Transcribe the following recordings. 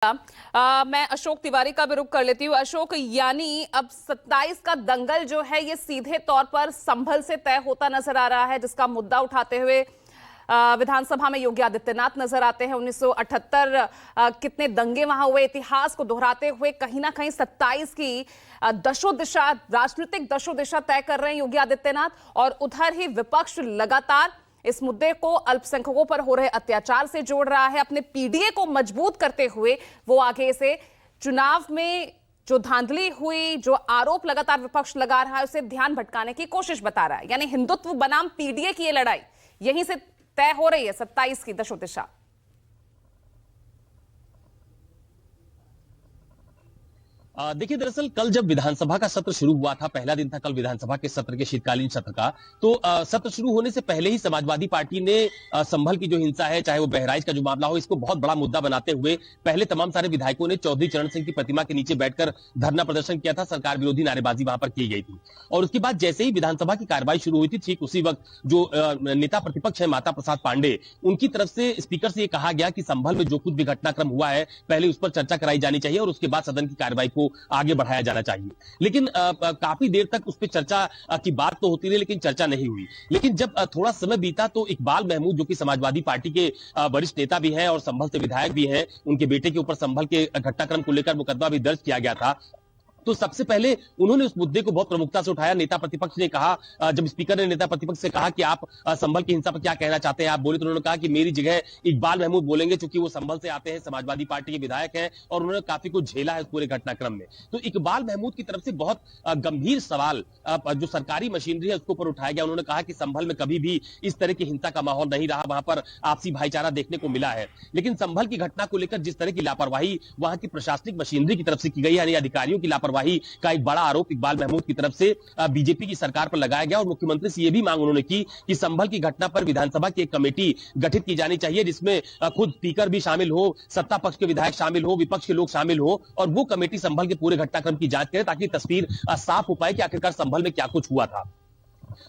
मैं अशोक तिवारी का भी रुख कर लेती हूँ। अशोक, यानी अब 27 का दंगल जो है ये सीधे तौर पर संभल से तय होता नजर आ रहा है, जिसका मुद्दा उठाते हुए विधानसभा में योगी आदित्यनाथ नजर आते हैं। 1978 कितने दंगे वहां हुए, इतिहास को दोहराते हुए कहीं ना कहीं 27 की दशो दिशा, राजनीतिक दशो दिशा तय कर रहे हैं योगी आदित्यनाथ। और उधर ही विपक्ष लगातार इस मुद्दे को अल्पसंख्यकों पर हो रहे अत्याचार से जोड़ रहा है। अपने पीडीए को मजबूत करते हुए वो आगे से चुनाव में जो धांधली हुई, जो आरोप लगातार विपक्ष लगा रहा है, उसे ध्यान भटकाने की कोशिश बता रहा है। यानी हिंदुत्व बनाम पीडीए की ये लड़ाई यहीं से तय हो रही है 27 की दशो दिशा। देखिए, दरअसल कल जब विधानसभा का सत्र शुरू हुआ था, पहला दिन था कल विधानसभा के सत्र के शीतकालीन सत्र का, तो सत्र शुरू होने से पहले ही समाजवादी पार्टी ने संभल की जो हिंसा है, चाहे वो बहराइच का जो मामला हो, इसको बहुत बड़ा मुद्दा बनाते हुए पहले तमाम सारे विधायकों ने चौधरी चरण सिंह की प्रतिमा के नीचे बैठकर धरना प्रदर्शन किया था। सरकार विरोधी नारेबाजी वहां पर की गई थी। और उसके बाद जैसे ही विधानसभा की कार्रवाई शुरू हुई थी, ठीक उसी वक्त जो नेता प्रतिपक्ष है माता प्रसाद पांडे, उनकी तरफ से स्पीकर से यह कहा गया कि संभल में जो कुछ भी घटनाक्रम हुआ है, पहले उस पर चर्चा कराई जानी चाहिए और उसके बाद सदन की कार्रवाई को आगे बढ़ाया जाना चाहिए। लेकिन काफी देर तक उस पर चर्चा की बात तो होती रही, लेकिन चर्चा नहीं हुई। लेकिन जब थोड़ा समय बीता तो इकबाल महमूद, जो कि समाजवादी पार्टी के वरिष्ठ नेता भी हैं और संभल से विधायक भी हैं, उनके बेटे के ऊपर संभल के घटनाक्रम को लेकर मुकदमा भी दर्ज किया गया था, तो सबसे पहले उन्होंने उस मुद्दे को बहुत प्रमुखता से उठाया। नेता प्रतिपक्ष ने कहा, जब स्पीकर ने नेता प्रतिपक्ष से कहा कि आप संभल की हिंसा पर क्या कहना चाहते हैं, आप बोले, तो उन्होंने कहा कि मेरी जगह इकबाल महमूद बोलेंगे, क्योंकि वो संभल से आते हैं, समाजवादी पार्टी के विधायक हैं और उन्होंने काफी कुछ झेला है उस पूरे घटनाक्रम में। तो इकबाल महमूद की तरफ से बहुत गंभीर सवाल जो सरकारी मशीनरी है उसके ऊपर उठाया गया। उन्होंने कहा कि संभल में कभी भी इस तरह की हिंसा का माहौल नहीं रहा, वहां पर आपसी भाईचारा देखने को मिला है। लेकिन संभल की घटना को लेकर जिस तरह की लापरवाही वहां की प्रशासनिक मशीनरी की तरफ से की गई, यानी अधिकारियों की लापरवाही का एक बड़ा आरोप इकबाल महमूद की तरफ से बीजेपी की सरकार पर लगाया गया। और मुख्यमंत्री से यह भी मांग उन्होंने की कि संभल की घटना पर विधानसभा की एक कमेटी गठित की जानी चाहिए, जिसमें खुद स्पीकर भी शामिल हो, सत्ता पक्ष के विधायक शामिल हो, विपक्ष के लोग शामिल हो, और वो कमेटी संभल के पूरे घटनाक्रम की जांच करे, ताकि तस्वीर साफ हो पाए कि आखिरकार संभल में क्या कुछ हुआ था।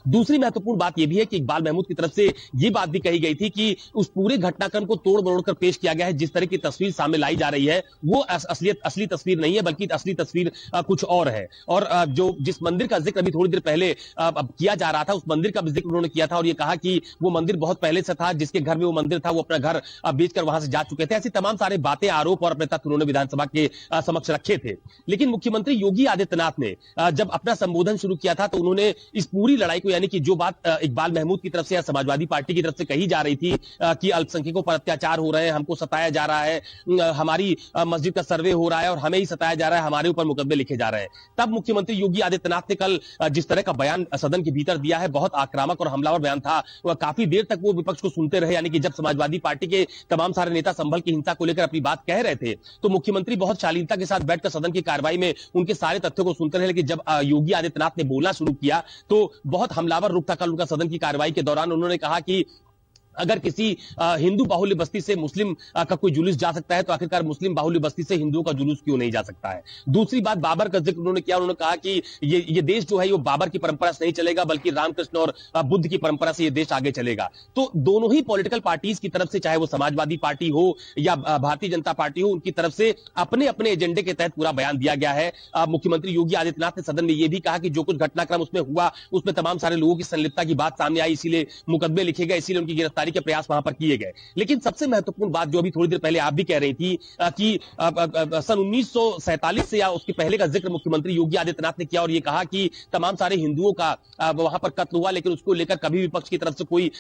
दूसरी महत्वपूर्ण बात यह भी है कि इकबाल महमूद की तरफ से यह बात भी कही गई थी कि उस पूरे घटनाक्रम को तोड़ मरोड़ कर पेश किया गया है। जिस तरह की तस्वीर सामने लाई जा रही है वो असली तस्वीर नहीं है, बल्कि असली तस्वीर कुछ और है। और जो जिस मंदिर का जिक्र अभी थोड़ी देर पहले किया जा रहा था, उस मंदिर का भी जिक्र उन्होंने किया था और यह कहा कि वो मंदिर बहुत पहले से था, जिसके घर में वो मंदिर था वो अपना घर बेचकर वहां से जा चुके थे। ऐसी तमाम सारे बातें, आरोप और अपने तथ्य उन्होंने विधानसभा के समक्ष रखे थे। लेकिन मुख्यमंत्री योगी आदित्यनाथ ने जब अपना संबोधन शुरू किया था तो उन्होंने इस पूरी लड़ाई को, यानी कि जो बात इकबाल महमूद की तरफ से या समाजवादी पार्टी की तरफ से कही जा रही थी कि अल्पसंख्यकों पर अत्याचार हो रहे हैं, हमको सताया जा रहा है, हमारी मस्जिद का सर्वे हो रहा है और हमें ही सताया जा रहा है, हमारे ऊपर मुकदमे लिखे जा रहे हैं, तब मुख्यमंत्री योगी आदित्यनाथ ने कल जिस तरह का बयान सदन के भीतर दिया है, बहुत आक्रामक और हमलावर बयान था। काफी देर तक वो विपक्ष को सुनते रहे, यानी कि जब समाजवादी पार्टी के तमाम सारे नेता संभल की हिंसा को लेकर अपनी बात कह रहे थे तो मुख्यमंत्री बहुत शालीनता के साथ बैठकर सदन की कार्रवाई में उनके सारे तथ्यों को सुनते रहे। लेकिन जब योगी आदित्यनाथ ने बोलना शुरू किया तो बहुत हमलावर रुख था कल उनका। सदन की कार्रवाई के दौरान उन्होंने कहा कि अगर किसी हिंदू बाहुल्य बस्ती से मुस्लिम का कोई जुलूस जा सकता है तो आखिरकार मुस्लिम बाहुल्य बस्ती से हिंदुओं का जुलूस क्यों नहीं जा सकता है। दूसरी बात, बाबर का जिक्र उन्होंने किया। उन्होंने कहा कि ये देश जो है वो बाबर की परंपरा से नहीं चलेगा, बल्कि रामकृष्ण और बुद्ध की परंपरा से ये देश आगे चलेगा। तो दोनों ही पॉलिटिकल पार्टीज की तरफ से, चाहे वो समाजवादी पार्टी हो या भारतीय जनता पार्टी हो, उनकी तरफ से अपने अपने एजेंडे के तहत पूरा बयान दिया गया है। मुख्यमंत्री योगी आदित्यनाथ ने सदन में यह भी कहा कि जो कुछ घटनाक्रम उसमें हुआ उसमें तमाम सारे लोगों की संलिप्तता की बात सामने आई, इसीलिए मुकदमे लिखे गए, इसीलिए उनकी गिरफ्तारी के प्रयास वहां पर किए गए। लेकिन सबसे महत्वपूर्ण बात जो अभी थोड़ी देर पहले आप भी कह रही थी कि सन 1947 से या उसके पहले का जिक्र मुख्यमंत्री योगी आदित्यनाथ ने किया और यह कहा कि तमाम सारे हिंदुओं का वहां पर कत्ल हुआ, लेकिन उसको लेकर कभी विपक्ष की तरफ से कोई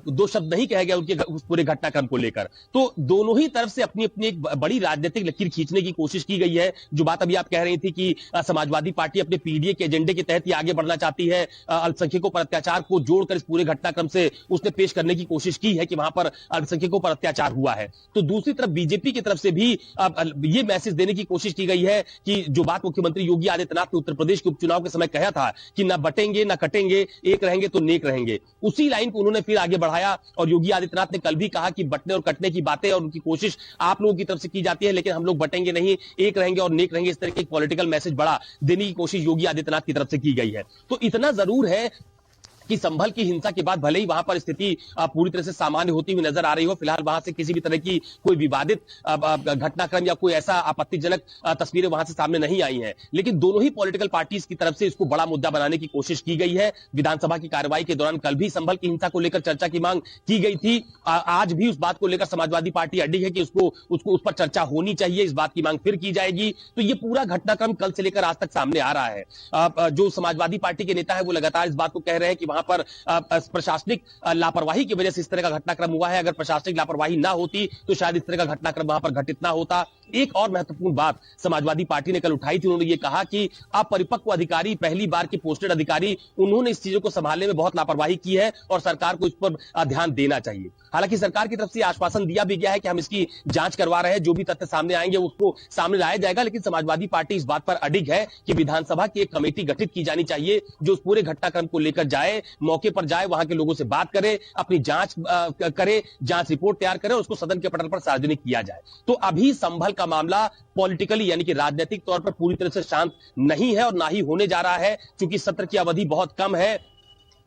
दो शब्द नहीं कहा गया उनके उस पूरे घटनाक्रम को लेकर। तो दोनों ही तरफ से अपनी अपनी एक बड़ी राजनीतिक लकीर खींचने की कोशिश की गई है। जो बात अभी आप कह रही थी कि समाजवादी पार्टी अपने पीडीए के एजेंडे के तहत ही आगे बढ़ना चाहती है, अल्पसंख्यकों पर अत्याचार को जोड़कर इस पूरे घटनाक्रम से उसने पेश करने की कोशिश की है कि वहां पर अल्पसंख्यकों पर अत्याचार हुआ है। तो दूसरी तरफ बीजेपी की तरफ से भी यह मैसेज देने की कोशिश की गई है कि जो बात मुख्यमंत्री योगी आदित्यनाथ ने उत्तर प्रदेश के उपचुनाव के समय कहा था कि ना बटेंगे ना कटेंगे, एक रहेंगे तो नेक रहेंगे, उसी लाइन को उन्होंने फिर आगे बढ़ाया। और योगी आदित्यनाथ ने कल भी कहा कि बटने और कटने की बातें और उनकी कोशिश आप लोगों की तरफ से की जाती है, लेकिन हम लोग बटेंगे नहीं, एक रहेंगे और नेक रहेंगे। इस तरह के पॉलिटिकल मैसेज बड़ा देने की कोशिश योगी आदित्यनाथ की तरफ से की गई है। तो इतना जरूर है कि संभल की हिंसा के बाद भले ही वहां पर स्थिति पूरी तरह से सामान्य होती हुई नजर आ रही हो, फिलहाल वहां से किसी भी तरह की कोई विवादित घटनाक्रम या कोई ऐसा आपत्तिजनक तस्वीरें वहां से सामने नहीं आई हैं, लेकिन दोनों ही पॉलिटिकल पार्टीज की तरफ से इसको बड़ा मुद्दा बनाने की कोशिश की गई है। विधानसभा की कार्रवाई के दौरान कल भी संभल की हिंसा को लेकर चर्चा की मांग की गई थी। आज भी उस बात को लेकर समाजवादी पार्टी अड़ी है कि उसको उस पर चर्चा होनी चाहिए, इस बात की मांग फिर की जाएगी। तो ये पूरा घटनाक्रम कल से लेकर आज तक सामने आ रहा है। जो समाजवादी पार्टी के नेता है वो लगातार इस बात को कह रहे हैं कि वहां पर प्रशासनिक लापरवाही की वजह से इस तरह का घटनाक्रम हुआ है। अगर प्रशासनिक लापरवाही ना होती तो शायद इस तरह का घटनाक्रम वहां पर घटित ना होता। एक और महत्वपूर्ण बात समाजवादी पार्टी ने कल उठाई थी, उन्होंने ये कहा कि अपरिपक्व अधिकारी, पहली बार के पोस्टेड अधिकारी, उन्होंने इस चीजों को संभालने में बहुत लापरवाही की है और सरकार को इस पर ध्यान देना चाहिए। हालांकि सरकार की तरफ से आश्वासन दिया भी गया है कि हम इसकी जांच करवा रहे हैं, जो भी तथ्य सामने आएंगे उसको सामने लाया जाएगा, लेकिन समाजवादी पार्टी इस बात पर अडिग है कि विधानसभा की एक कमेटी गठित की जानी चाहिए जो उस पूरे घटनाक्रम को लेकर जाए, मौके पर जाए, वहां के लोगों से बात करे, अपनी जांच करे, जांच रिपोर्ट तैयार करे और उसको सदन के पटल पर सार्वजनिक किया जाए। तो अभी संभल का मामला पॉलिटिकली यानी कि राजनीतिक तौर पर पूरी तरह से शांत नहीं है और ना ही होने जा रहा है, क्योंकि सत्र की अवधि बहुत कम है।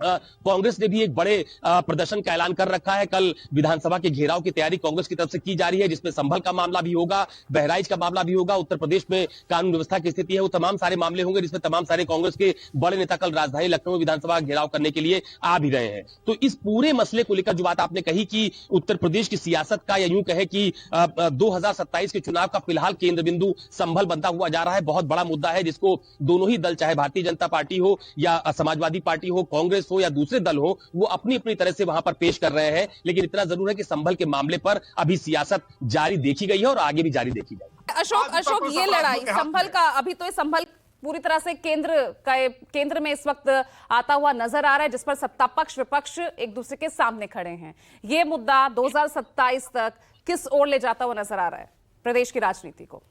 कांग्रेस ने भी एक बड़े प्रदर्शन का ऐलान कर रखा है। कल विधानसभा के घेराव की तैयारी कांग्रेस की तरफ से की जा रही है, जिसमें संभल का मामला भी होगा, बहराइच का मामला भी होगा, उत्तर प्रदेश में कानून व्यवस्था की स्थिति है, वो तमाम सारे मामले होंगे, जिसमें तमाम सारे कांग्रेस के बड़े नेता कल राजधानी लखनऊ विधानसभा घेराव करने के लिए आ भी रहे हैं। तो इस पूरे मसले को लेकर जो बात आपने कही कि उत्तर प्रदेश की सियासत का, या यूं कहे कि 2027 के चुनाव का फिलहाल केंद्र बिंदु संभल बनता हुआ जा रहा है, बहुत बड़ा मुद्दा है जिसको दोनों ही दल, चाहे भारतीय जनता पार्टी हो या समाजवादी पार्टी हो, कांग्रेस हो या दूसरे दल हो, वो अपनी अपनी तरह से वहां पर पेश कर रहे हैं। लेकिन इतना जरूर है कि संभल के मामले पर अभी सियासत जारी देखी गई है और आगे भी जारी देखी जाएगी। अशोक, ये लड़ाई संभल का, अभी तो ये संभल पूरी तरह से केंद्र में इस वक्त आता हुआ नजर आ रहा है, जिस पर सत्ता पक्ष विपक्ष एक दूसरे के सामने खड़े हैं। ये मुद्दा 2027 तक किस ओर ले जाता हुआ नजर आ रहा है प्रदेश की राजनीति को?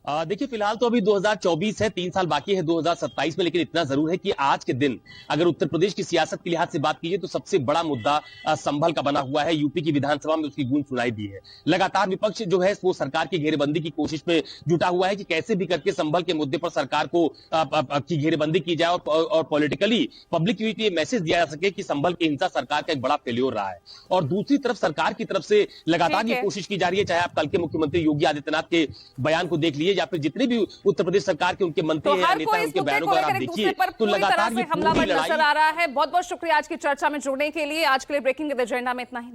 देखिए, फिलहाल तो अभी 2024 है, 3 साल बाकी है 2027 में, लेकिन इतना जरूर है कि आज के दिन अगर उत्तर प्रदेश की सियासत के लिहाज से बात कीजिए तो सबसे बड़ा मुद्दा संभल का बना हुआ है। यूपी की विधानसभा में उसकी गूंज सुनाई दी है। लगातार विपक्ष जो है वो सरकार की घेरेबंदी की कोशिश में जुटा हुआ है कि कैसे भी करके संभल के मुद्दे पर सरकार को की घेरेबंदी की जाए और पॉलिटिकली पब्लिक ये मैसेज दिया जा सके कि संभल की हिंसा सरकार का एक बड़ा फेल्योर रहा है। और दूसरी तरफ सरकार की तरफ से लगातार ये कोशिश की जा रही है, चाहे आप कल के मुख्यमंत्री योगी आदित्यनाथ के बयान को देख लीजिए या फिर जितने भी उत्तर प्रदेश सरकार के उनके मंत्री हैं, नेता हैं, उनके बयानों को आप देखिए तो लगातार ये पूरी लड़ाई नजर आ रहा है। बहुत बहुत शुक्रिया आज की चर्चा में जुड़ने के लिए। आज के लिए ब्रेकिंग विद एजेंडा में इतना ही।